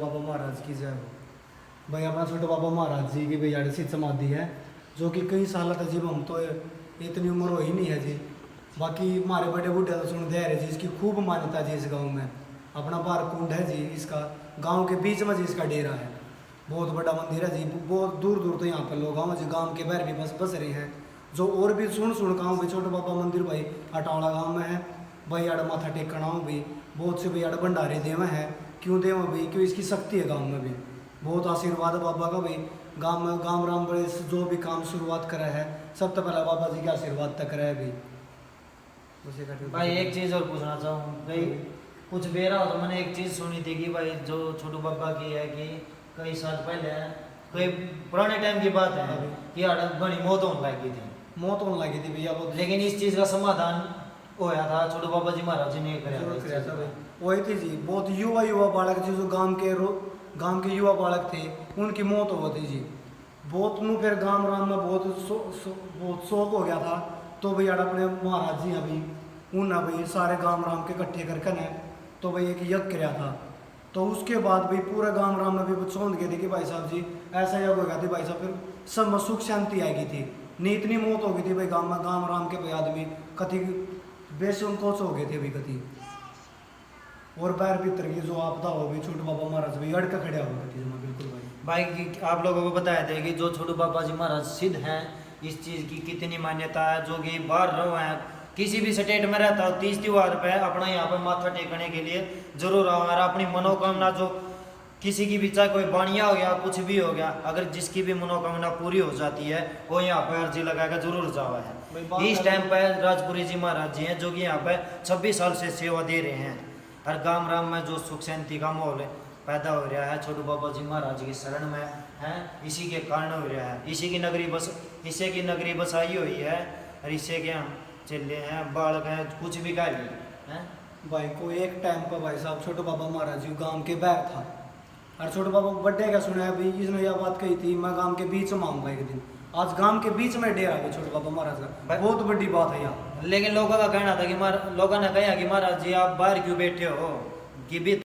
बाबा महाराज की जय हो। भाई अपना छोटे बाबा महाराज जी की भाई यार सिद्ध समाधि है, जो कि कई साल तक जीव हम तो इतनी उम्र हो ही नहीं है जी। बाकी हमारे बड़े बूढ़े तो सुन दे रहे जी, इसकी खूब मान्यता जी। इस गांव में अपना बार कुंड है जी, इसका गांव के बीच में जी इसका डेरा है। बहुत बड़ा मंदिर है जी, बहुत दूर दूर तो यहाँ पर लोग गाँव जी गाँव के बाहर भी बस रहे हैं। जो और भी सुन गाँव भाई छोटे बाबा मंदिर भाई अटावड़ा गाँव में है भाई। आड़ माथा टेकना हो भाई, बहुत से भाई आड़ भंडारे देवे हैं। क्यों देव भाई, क्यों इसकी शक्ति है गाँव में भी। बहुत आशीर्वाद है बाबा का भाई। गाँव में गाँव राम बड़े जो भी काम शुरुआत करा है सबसे पहले बाबा जी के आशीर्वाद तक रहे भाई। भाई एक चीज़ और पूछना चाहूँ भाई, कुछ बेरा हो तो मैंने एक चीज़ सुनी थी कि भाई जो छोटू बाबा की है कि कई साल पहले कोई पुराने टाइम की बात है कि बड़ी मौत होने लगी थी। मौत होने लगी थी भैया वो, लेकिन इस चीज़ का समाधान होया था छोटू बाबा जी महाराज जी ने कराया। वही थी जी। बहुत युवा बालक जी जो गांव के युवा बालक थे उनकी मौत हो गई जी। बहुत नु फिर गांव राम में बहुत शौक हो गया था। तो भैया अपने महाराज जी अभी उन्हें भाई सारे गांव राम के इकट्ठे करके ने तो भाई एक यज्ञ कराया था। तो उसके बाद भाई पूरे गांव राम में भी सोच गए थे कि भाई साहब जी ऐसा यज्ञ हो गया था भाई साहब, फिर सब में सुख शांति आएगी थी। नहीं इतनी मौत हो गई थी भाई गांव राम के भाई आदमी कति बेसंकोच हो गए थे भाई कति। और पैर भीतर की जो आपदा हो गई छोटू बाबा महाराज भाई अड़का खड़े हो गए थे बिल्कुल भाई। आप लोगों को बताया था कि जो छोटू बाबा जी महाराज सिद्ध हैं, इस चीज़ की कितनी मान्यता है। जो कि बाहर रहो हैं, किसी भी स्टेट में रहता हो, 30 त्योहार पे अपना यहाँ पर माथा टेकने के लिए जरूर आओ। और अपनी मनोकामना जो किसी की भी, चाहे कोई बाणिया हो गया कुछ भी हो गया, अगर जिसकी भी मनोकामना पूरी हो जाती है वो यहाँ पर अर्जी लगाकर जरूर जावा है। इस टाइम पर राजपुरी जी महाराज जी हैं जो कि यहाँ पर 26 साल से सेवा दे रहे हैं। हर गांव राम में जो सुख शांति का माहौल पैदा हो रहा है छोटू बाबा जी महाराज की शरण में है, इसी के कारण हो रहा है। इसी की नगरी बसाई हुई है और इसे के हम चले हैं, बालक हैं, कुछ भी कह लिए हैं भाई को। एक टाइम पर भाई साहब छोटू बाबा महाराज जी गांव के बाहर था और छोटू बाबा बर्थडे का सुना है भाई। इसने यह बात कही थी मैं गांव के बीच में आऊँगा एक दिन। आज गांव के बीच में डेरा है छोटू बाबा महाराज का, बहुत बड़ी बात है यहाँ। लेकिन लोगों का कहना था कि लोगों ने कहा कि महाराज जी आप बाहर क्यों बैठे हो कि भी